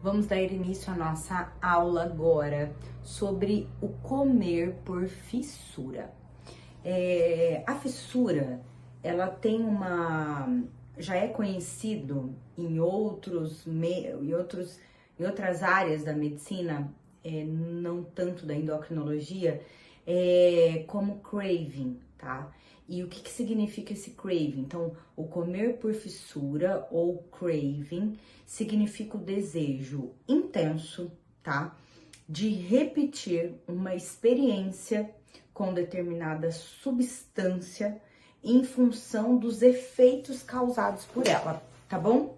Vamos dar início à nossa aula agora sobre o comer por fissura. A fissura, ela tem já é conhecido em outras áreas da medicina, não tanto da endocrinologia, como craving, tá? E o que significa esse craving? Então, o comer por fissura ou craving significa o desejo intenso, tá? De repetir uma experiência com determinada substância em função dos efeitos causados por ela, tá bom?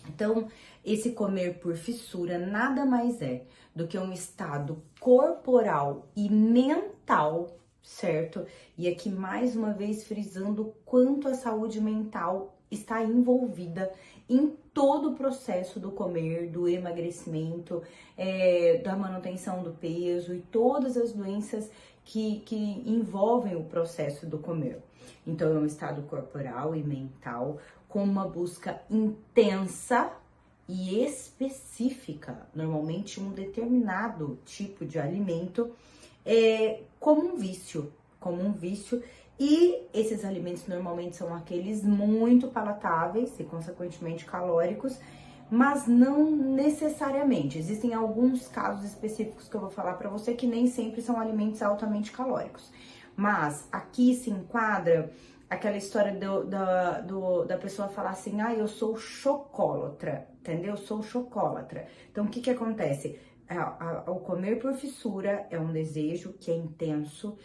Então, esse comer por fissura nada mais é do que um estado corporal e mental, certo? E aqui mais uma vez frisando o quanto a saúde mental está envolvida em todo o processo do comer, do emagrecimento, da manutenção do peso e todas as doenças que envolvem o processo do comer. Então, é um estado corporal e mental com uma busca intensa e específica, normalmente um determinado tipo de alimento, como um vício, e esses alimentos normalmente são aqueles muito palatáveis e consequentemente calóricos, mas não necessariamente. Existem alguns casos específicos que eu vou falar para você que nem sempre são alimentos altamente calóricos, mas aqui se enquadra aquela história da pessoa falar assim, eu sou chocólatra, entendeu? Eu sou chocólatra. Então, o que acontece? Ao comer por fissura é um desejo que é intenso,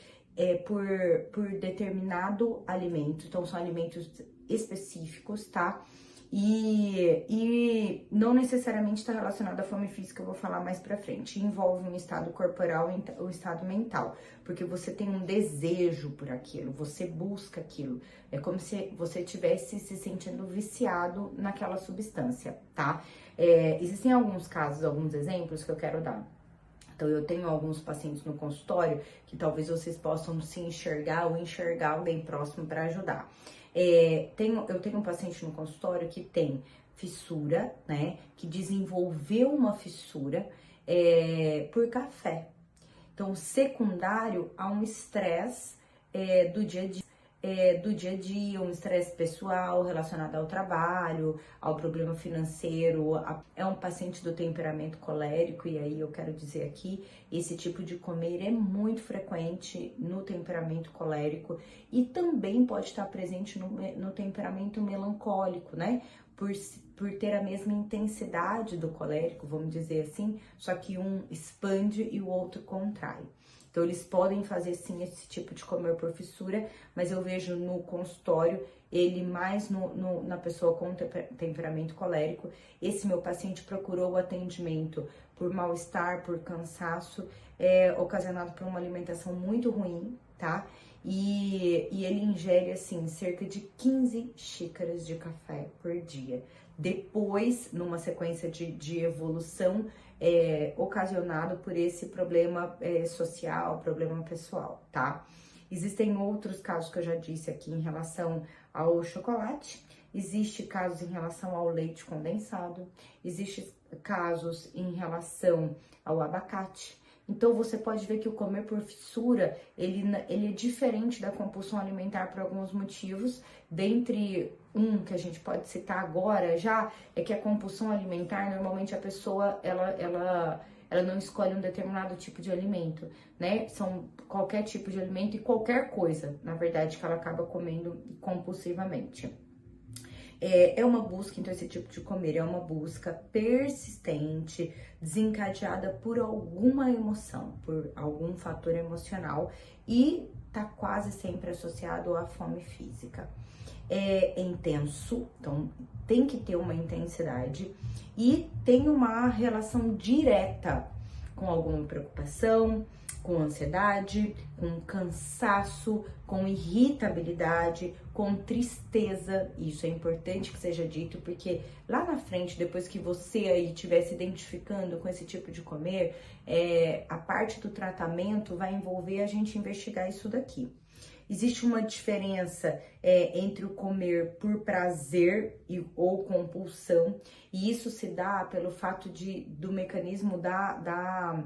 por determinado alimento, então são alimentos específicos, tá? E não necessariamente está relacionado à fome física, eu vou falar mais pra frente. Envolve um estado corporal e um estado mental, porque você tem um desejo por aquilo, você busca aquilo. É como se você estivesse se sentindo viciado naquela substância, tá? Existem alguns casos, alguns exemplos que eu quero dar. Então, eu tenho alguns pacientes no consultório que talvez vocês possam se enxergar ou enxergar alguém próximo para ajudar. Eu tenho um paciente no consultório que tem fissura, né? Que desenvolveu uma fissura por café. Então, secundário a um estresse do dia a dia, um estresse pessoal relacionado ao trabalho, ao problema financeiro. É um paciente do temperamento colérico, e aí eu quero dizer aqui, esse tipo de comer é muito frequente no temperamento colérico e também pode estar presente no temperamento melancólico, né? Por ter a mesma intensidade do colérico, vamos dizer assim, só que um expande e o outro contrai. Então, eles podem fazer sim esse tipo de comer por fissura, mas eu vejo no consultório ele mais na pessoa com temperamento colérico. Esse meu paciente procurou o atendimento por mal-estar, por cansaço, ocasionado por uma alimentação muito ruim, tá? E ele ingere, assim, cerca de 15 xícaras de café por dia. Depois, numa sequência de evolução, ocasionado por esse problema social, problema pessoal, tá? Existem outros casos que eu já disse aqui em relação ao chocolate, existe casos em relação ao leite condensado, existe casos em relação ao abacate. Então, você pode ver que o comer por fissura, ele é diferente da compulsão alimentar por alguns motivos. Dentre que a gente pode citar agora já, é que a compulsão alimentar, normalmente a pessoa, ela não escolhe um determinado tipo de alimento, né? São qualquer tipo de alimento e qualquer coisa, na verdade, que ela acaba comendo compulsivamente. É uma busca, então, esse tipo de comer é uma busca persistente, desencadeada por alguma emoção, por algum fator emocional e tá quase sempre associado à fome física. É intenso, então tem que ter uma intensidade e tem uma relação direta com alguma preocupação, com ansiedade, com cansaço, com irritabilidade, com tristeza. Isso é importante que seja dito, porque lá na frente, depois que você aí estiver se identificando com esse tipo de comer, a parte do tratamento vai envolver a gente investigar isso daqui. Existe uma diferença entre o comer por prazer ou compulsão, e isso se dá pelo fato do mecanismo da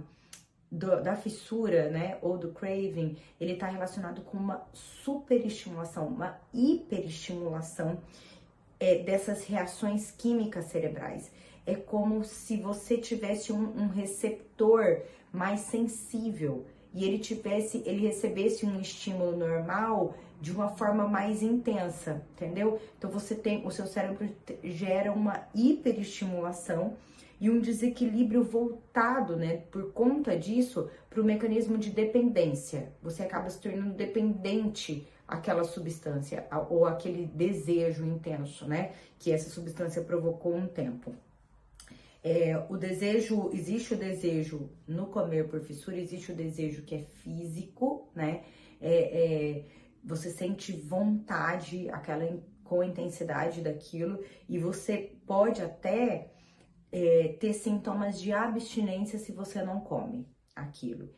fissura, né, ou do craving, ele está relacionado com uma superestimulação, uma hiperestimulação dessas reações químicas cerebrais. É como se você tivesse um receptor mais sensível e ele recebesse um estímulo normal de uma forma mais intensa, entendeu? Então o seu cérebro gera uma hiperestimulação e um desequilíbrio voltado, né, por conta disso, para o mecanismo de dependência. Você acaba se tornando dependente àquela substância ou aquele desejo intenso, né, que essa substância provocou um tempo. Existe o desejo no comer por fissura, existe o desejo que é físico, né, você sente vontade, com a intensidade daquilo, e você pode até ter sintomas de abstinência se você não come aquilo.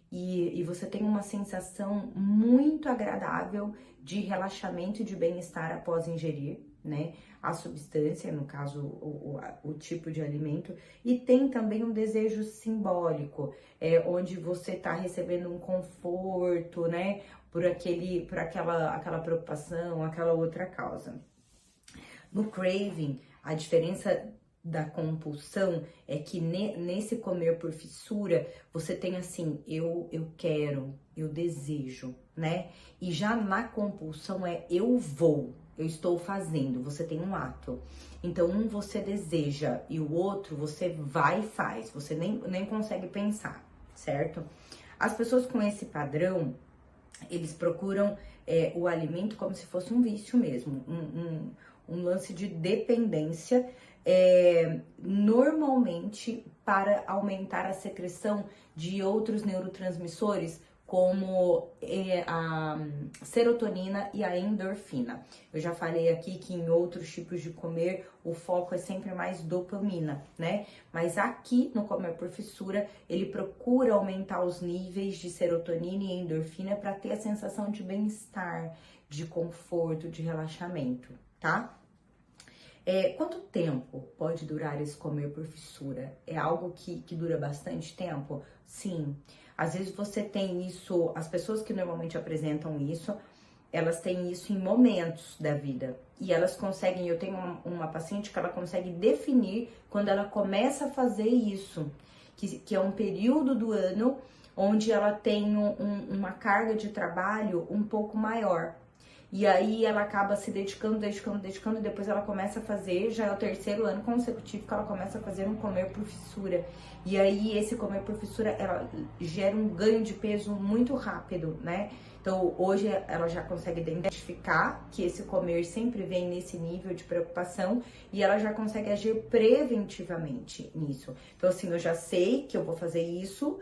E você tem uma sensação muito agradável de relaxamento e de bem-estar após ingerir, né, a substância, no caso, o tipo de alimento. E tem também um desejo simbólico, onde você tá recebendo um conforto, né, por aquela preocupação, aquela outra causa. No craving, a diferença da compulsão é que nesse comer por fissura, você tem assim, eu quero, eu desejo, né? E já na compulsão eu estou fazendo, você tem um ato. Então, você deseja e o outro você vai e faz, você nem consegue pensar, certo? As pessoas com esse padrão, eles procuram o alimento como se fosse um vício mesmo, um lance de dependência, normalmente para aumentar a secreção de outros neurotransmissores, como a serotonina e a endorfina. Eu já falei aqui que em outros tipos de comer o foco é sempre mais dopamina, né? Mas aqui no comer por fissura, ele procura aumentar os níveis de serotonina e endorfina para ter a sensação de bem-estar, de conforto, de relaxamento, tá? Quanto tempo pode durar esse comer por fissura? É algo que dura bastante tempo? Sim. Às vezes você tem isso, as pessoas que normalmente apresentam isso, elas têm isso em momentos da vida. E elas conseguem, eu tenho uma paciente que ela consegue definir quando ela começa a fazer isso, que é um período do ano onde ela tem uma carga de trabalho um pouco maior. E aí ela acaba se dedicando, e depois ela começa a fazer, já é o 3º ano consecutivo que ela começa a fazer um comer por fissura. E aí esse comer por fissura, ela gera um ganho de peso muito rápido, né? Então hoje ela já consegue identificar que esse comer sempre vem nesse nível de preocupação e ela já consegue agir preventivamente nisso. Então assim, eu já sei que eu vou fazer isso,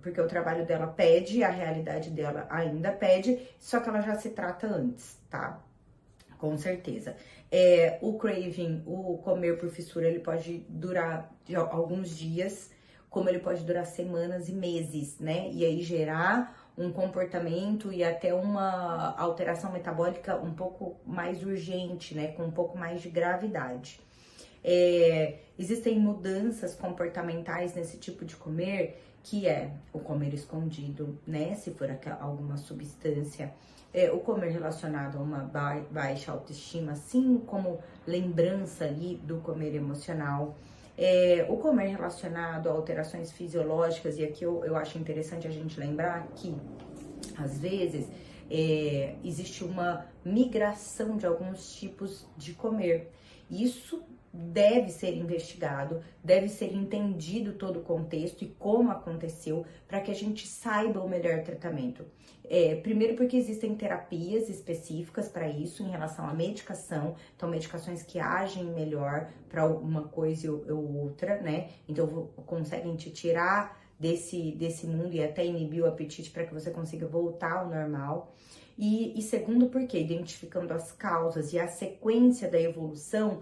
porque o trabalho dela pede, a realidade dela ainda pede, só que ela já se trata antes, tá? Com certeza. O craving, o comer por fissura, ele pode durar alguns dias, como ele pode durar semanas e meses, né? E aí gerar um comportamento e até uma alteração metabólica um pouco mais urgente, né? Com um pouco mais de gravidade. Existem mudanças comportamentais nesse tipo de comer, que é o comer escondido, né? Se for alguma substância, o comer relacionado a uma baixa autoestima, assim como lembrança ali do comer emocional, o comer relacionado a alterações fisiológicas, e aqui eu acho interessante a gente lembrar que, às vezes, existe uma migração de alguns tipos de comer. Isso deve ser investigado, deve ser entendido todo o contexto e como aconteceu, para que a gente saiba o melhor tratamento. Primeiro porque existem terapias específicas para isso, em relação à medicação, então medicações que agem melhor para uma coisa ou outra, né? Então conseguem te tirar desse mundo e até inibir o apetite para que você consiga voltar ao normal. E segundo porque, identificando as causas e a sequência da evolução,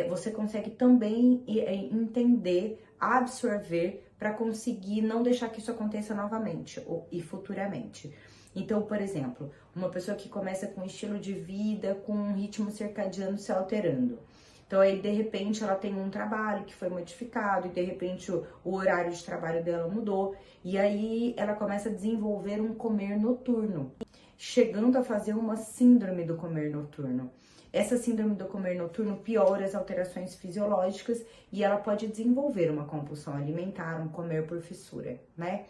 você consegue também entender, absorver, para conseguir não deixar que isso aconteça novamente e futuramente. Então, por exemplo, uma pessoa que começa com um estilo de vida, com um ritmo circadiano se alterando. Então, aí, de repente, ela tem um trabalho que foi modificado e, de repente, o horário de trabalho dela mudou. E aí, ela começa a desenvolver um comer noturno, chegando a fazer uma síndrome do comer noturno. Essa síndrome do comer noturno piora as alterações fisiológicas e ela pode desenvolver uma compulsão alimentar, um comer por fissura, né?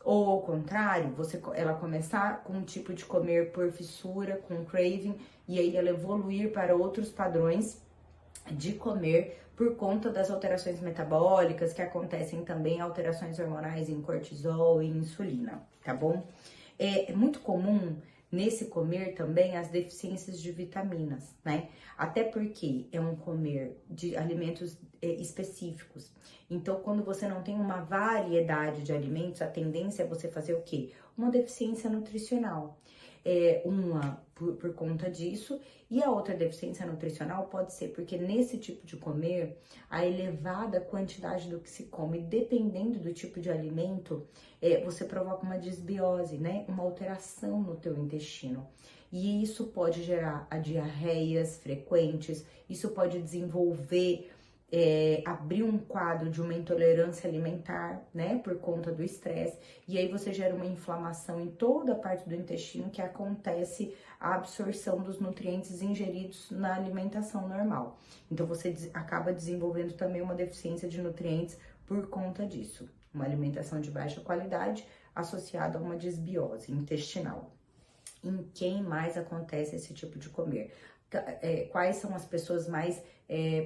Ou ao contrário, ela começar com um tipo de comer por fissura, com craving, e aí ela evoluir para outros padrões de comer por conta das alterações metabólicas que acontecem também, alterações hormonais em cortisol e insulina, tá bom? É muito comum nesse comer também as deficiências de vitaminas, né? Até porque é um comer de alimentos específicos. Então, quando você não tem uma variedade de alimentos, a tendência é você fazer o quê? Uma deficiência nutricional. Uma por conta disso, e a outra deficiência nutricional pode ser porque nesse tipo de comer, a elevada quantidade do que se come, dependendo do tipo de alimento, você provoca uma desbiose, né? Uma alteração no teu intestino. E isso pode gerar diarreias frequentes, isso pode desenvolver abrir um quadro de uma intolerância alimentar, né, por conta do estresse, e aí você gera uma inflamação em toda a parte do intestino que acontece a absorção dos nutrientes ingeridos na alimentação normal. Então você acaba desenvolvendo também uma deficiência de nutrientes por conta disso. Uma alimentação de baixa qualidade associada a uma desbiose intestinal. Em quem mais acontece esse tipo de comer? Quais são as pessoas mais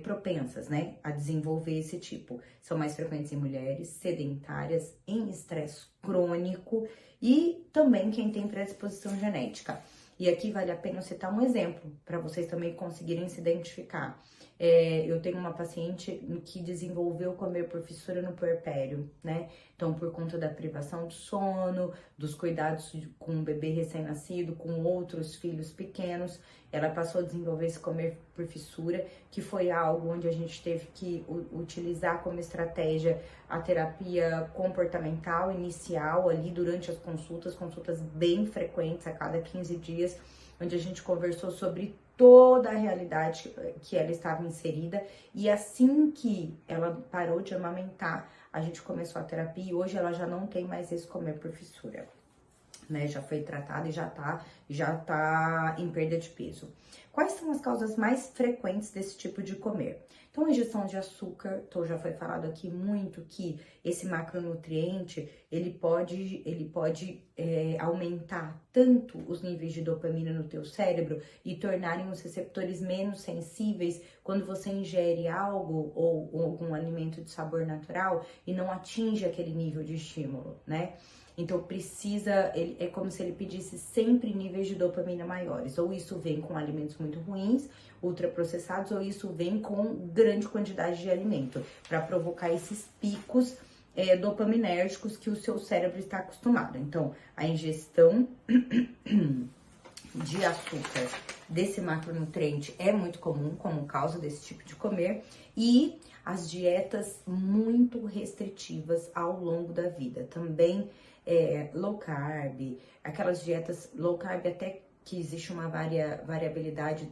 propensas, né, a desenvolver esse tipo? São mais frequentes em mulheres sedentárias, em estresse crônico e também quem tem predisposição genética. E aqui vale a pena citar um exemplo para vocês também conseguirem se identificar. Eu tenho uma paciente que desenvolveu comer por fissura no puerpério, né? Então, por conta da privação do sono, dos cuidados com um bebê recém-nascido, com outros filhos pequenos, ela passou a desenvolver esse comer por fissura, que foi algo onde a gente teve que utilizar como estratégia a terapia comportamental inicial ali durante as consultas bem frequentes a cada 15 dias, onde a gente conversou sobre toda a realidade que ela estava inserida, e assim que ela parou de amamentar, a gente começou a terapia e hoje ela já não tem mais esse comer por fissura, né? Já foi tratada e já tá em perda de peso. Quais são as causas mais frequentes desse tipo de comer? Então, a ingestão de açúcar, então já foi falado aqui muito que esse macronutriente, ele pode aumentar tanto os níveis de dopamina no teu cérebro e tornarem os receptores menos sensíveis quando você ingere algo ou algum alimento de sabor natural e não atinge aquele nível de estímulo, né? Então é como se ele pedisse sempre níveis de dopamina maiores. Ou isso vem com alimentos muito ruins, ultraprocessados, ou isso vem com grande quantidade de alimento, para provocar esses picos dopaminérgicos que o seu cérebro está acostumado. Então, a ingestão de açúcar desse macronutriente é muito comum como causa desse tipo de comer, e as dietas muito restritivas ao longo da vida. Também low carb, aquelas dietas low carb até que existe uma variabilidade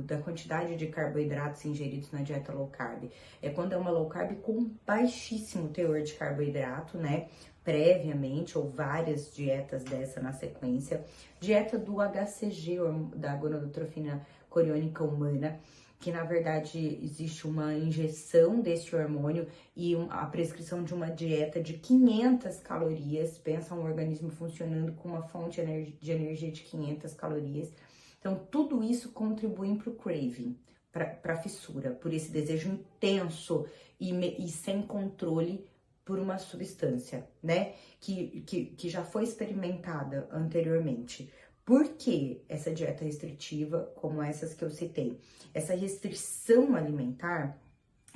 da quantidade de carboidratos ingeridos na dieta low carb. É quando é uma low carb com baixíssimo teor de carboidrato, né? Previamente, ou várias dietas dessa na sequência. Dieta do HCG, da gonadotropina coriônica humana, que na verdade existe uma injeção desse hormônio e a prescrição de uma dieta de 500 calorias. Pensa um organismo funcionando com uma fonte de energia de 500 calorias. Então, tudo isso contribui para o craving, para a fissura, por esse desejo intenso e sem controle por uma substância, né, que já foi experimentada anteriormente. Por que essa dieta restritiva, como essas que eu citei? Essa restrição alimentar,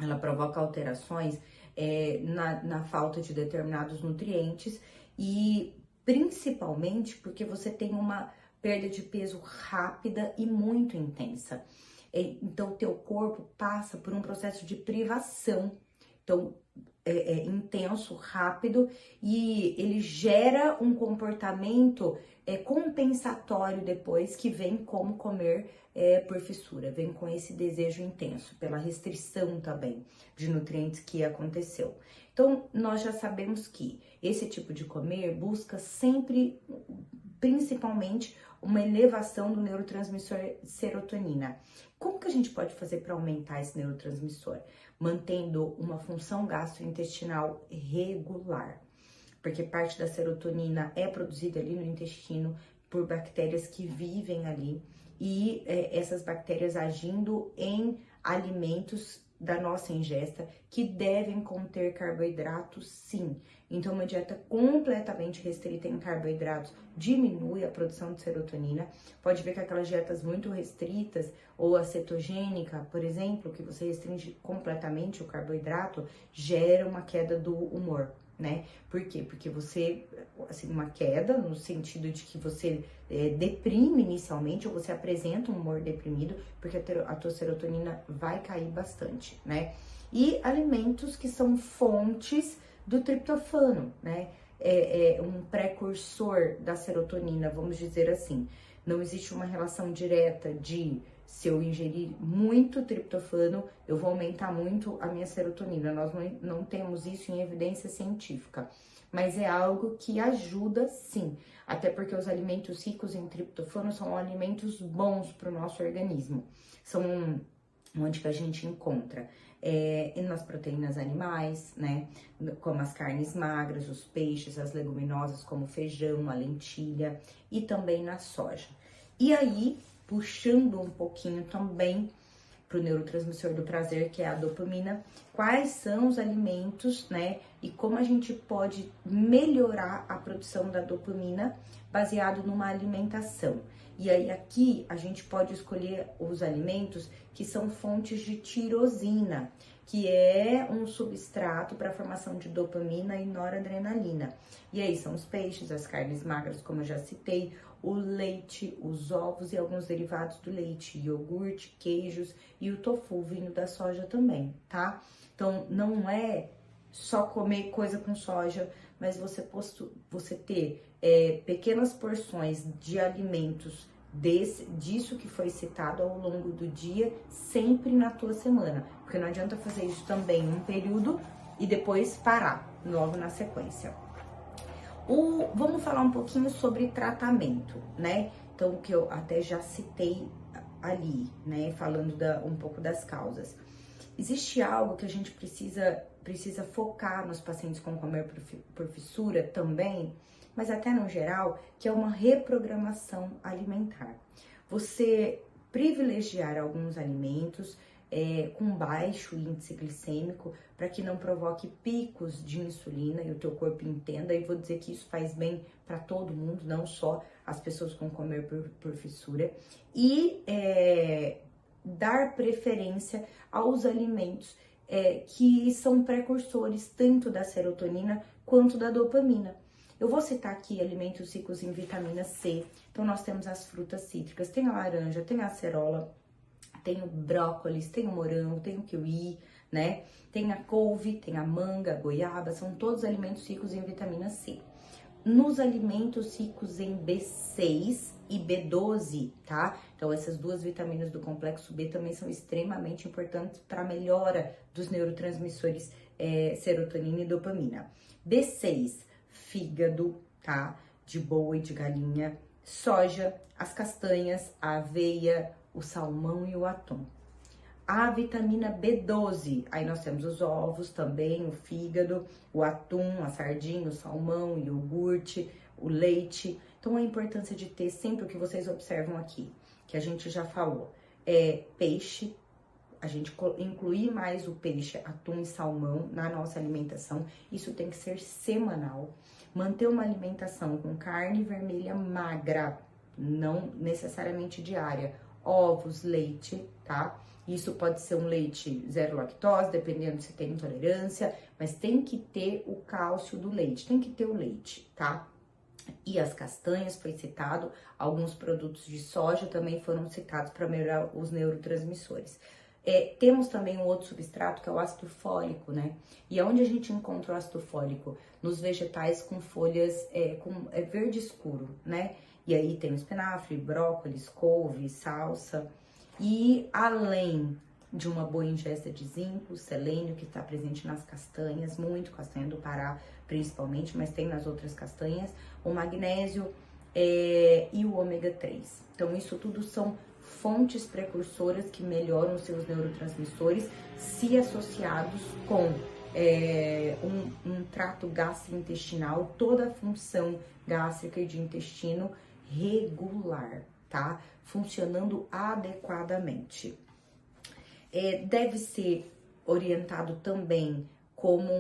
ela provoca alterações na falta de determinados nutrientes e principalmente porque você tem uma perda de peso rápida e muito intensa. Então, o teu corpo passa por um processo de privação. Então, intenso, rápido, e ele gera um comportamento compensatório depois, que vem como comer por fissura, vem com esse desejo intenso, pela restrição também de nutrientes que aconteceu. Então, nós já sabemos que esse tipo de comer busca sempre, principalmente, uma elevação do neurotransmissor serotonina. Como que a gente pode fazer para aumentar esse neurotransmissor? Mantendo uma função gastrointestinal regular, porque parte da serotonina é produzida ali no intestino por bactérias que vivem ali, e essas bactérias agindo em alimentos da nossa ingesta que devem conter carboidratos, sim. Então, uma dieta completamente restrita em carboidratos diminui a produção de serotonina. Pode ver que aquelas dietas muito restritas, ou a cetogênica, por exemplo, que você restringe completamente o carboidrato, gera uma queda do humor, né? Por quê? Porque você, assim, uma queda no sentido de que você deprime inicialmente, ou você apresenta um humor deprimido, porque a tua serotonina vai cair bastante, né? E alimentos que são fontes do triptofano, né? Um precursor da serotonina, vamos dizer assim. Não existe uma relação direta de se eu ingerir muito triptofano, eu vou aumentar muito a minha serotonina. Nós não temos isso em evidência científica, mas é algo que ajuda sim, até porque os alimentos ricos em triptofano são alimentos bons para o nosso organismo. São onde que a gente encontra nas proteínas animais, né, como as carnes magras, os peixes, as leguminosas como o feijão, a lentilha, e também na soja. E aí, puxando um pouquinho também para o neurotransmissor do prazer, que é a dopamina, quais são os alimentos, né, e como a gente pode melhorar a produção da dopamina baseado numa alimentação. E aí aqui a gente pode escolher os alimentos que são fontes de tirosina, que é um substrato para a formação de dopamina e noradrenalina. E aí são os peixes, as carnes magras, como eu já citei, o leite, os ovos e alguns derivados do leite, iogurte, queijos e o tofu vindo da soja também, tá? Então, não é só comer coisa com soja, mas você ter pequenas porções de alimentos disso que foi citado ao longo do dia, sempre na tua semana. Porque não adianta fazer isso também um período e depois parar logo na sequência. Vamos falar um pouquinho sobre tratamento, né? Então, que eu até já citei ali, né? Falando um pouco das causas. Existe algo que a gente precisa focar nos pacientes com comer por fissura também, mas até no geral, que é uma reprogramação alimentar. Você privilegiar alguns alimentos com baixo índice glicêmico, para que não provoque picos de insulina e o teu corpo entenda. E vou dizer que isso faz bem para todo mundo, não só as pessoas com comer por fissura. E dar preferência aos alimentos que são precursores tanto da serotonina quanto da dopamina. Eu vou citar aqui alimentos ricos em vitamina C. Então, nós temos as frutas cítricas, tem a laranja, tem a acerola, tem o brócolis, tem o morango, tem o kiwi, né? Tem a couve, tem a manga, a goiaba, são todos alimentos ricos em vitamina C. Nos alimentos ricos em B6 e B12, tá? Então, essas duas vitaminas do complexo B também são extremamente importantes para a melhora dos neurotransmissores serotonina e dopamina. B6, fígado, tá? De boi, de galinha, soja, as castanhas, a aveia, o salmão e o atum. A vitamina B12, aí nós temos os ovos também, o fígado, o atum, a sardinha, o salmão, o iogurte, o leite. Então, a importância de ter sempre o que vocês observam aqui, que a gente já falou, peixe, a gente incluir mais o peixe, atum e salmão na nossa alimentação, isso tem que ser semanal. Manter uma alimentação com carne vermelha magra, não necessariamente diária, ovos, leite, tá? Isso pode ser um leite zero lactose, dependendo se tem intolerância, mas tem que ter o cálcio do leite, tem que ter o leite, tá? E as castanhas foi citado, alguns produtos de soja também foram citados para melhorar os neurotransmissores. Temos também um outro substrato que é o ácido fólico, né? E aonde a gente encontra o ácido fólico? Nos vegetais com folhas verde escuro, né? E aí tem o espinafre, brócolis, couve, salsa. E além de uma boa ingesta de zinco, selênio, que está presente nas castanhas, muito castanha do Pará principalmente, mas tem nas outras castanhas, o magnésio e o ômega 3. Então isso tudo são fontes precursoras que melhoram os seus neurotransmissores se associados com um trato gastrointestinal, toda a função gástrica e de intestino regular, tá? Funcionando adequadamente. Deve ser orientado também como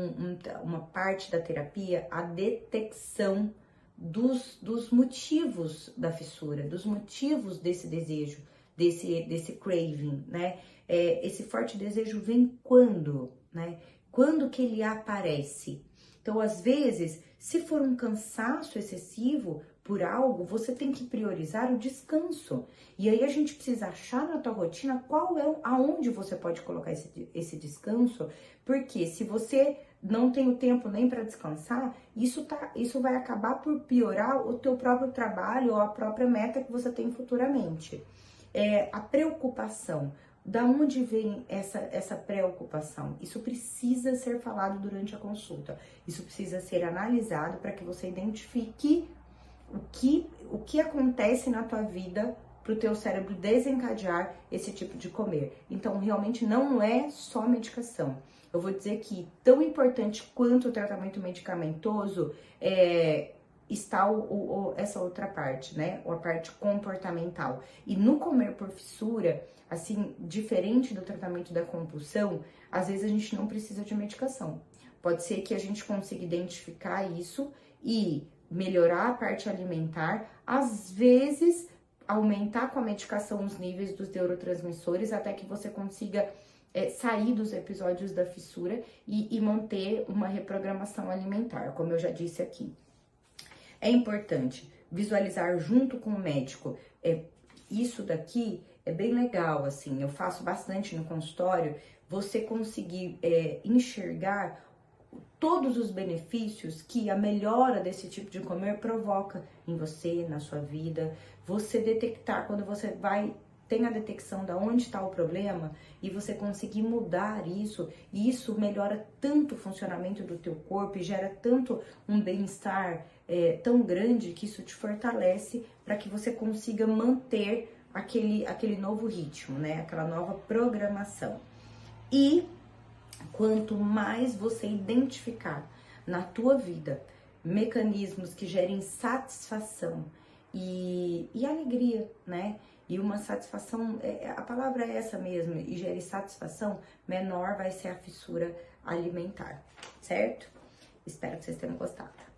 uma parte da terapia a detecção dos motivos da fissura, dos motivos desse desejo, desse craving, né? Esse forte desejo vem quando, né? Quando que ele aparece? Então, às vezes, se for um cansaço excessivo por algo, você tem que priorizar o descanso. E aí a gente precisa achar na tua rotina aonde você pode colocar esse descanso, porque se você não tem o tempo nem para descansar, isso vai acabar por piorar o teu próprio trabalho ou a própria meta que você tem futuramente. A preocupação. Da onde vem essa preocupação? Isso precisa ser falado durante a consulta. Isso precisa ser analisado para que você identifique o que acontece na tua vida para o teu cérebro desencadear esse tipo de comer. Então, realmente não é só medicação. Eu vou dizer que tão importante quanto o tratamento medicamentoso está essa outra parte, né? A parte comportamental. E no comer por fissura, assim, diferente do tratamento da compulsão, às vezes a gente não precisa de medicação. Pode ser que a gente consiga identificar isso e melhorar a parte alimentar, às vezes aumentar com a medicação os níveis dos neurotransmissores até que você consiga sair dos episódios da fissura e manter uma reprogramação alimentar, como eu já disse aqui. É importante visualizar junto com o médico. Isso daqui é bem legal, assim, eu faço bastante no consultório, você conseguir enxergar todos os benefícios que a melhora desse tipo de comer provoca em você, na sua vida. Você detectar, quando você tem a detecção de onde está o problema e você conseguir mudar isso, e isso melhora tanto o funcionamento do teu corpo e gera tanto um bem-estar tão grande que isso te fortalece para que você consiga manter aquele novo ritmo, né? Aquela nova programação. E quanto mais você identificar na tua vida mecanismos que gerem satisfação e alegria, né? E uma satisfação, a palavra é essa mesmo, e gere satisfação, menor vai ser a fissura alimentar, certo? Espero que vocês tenham gostado.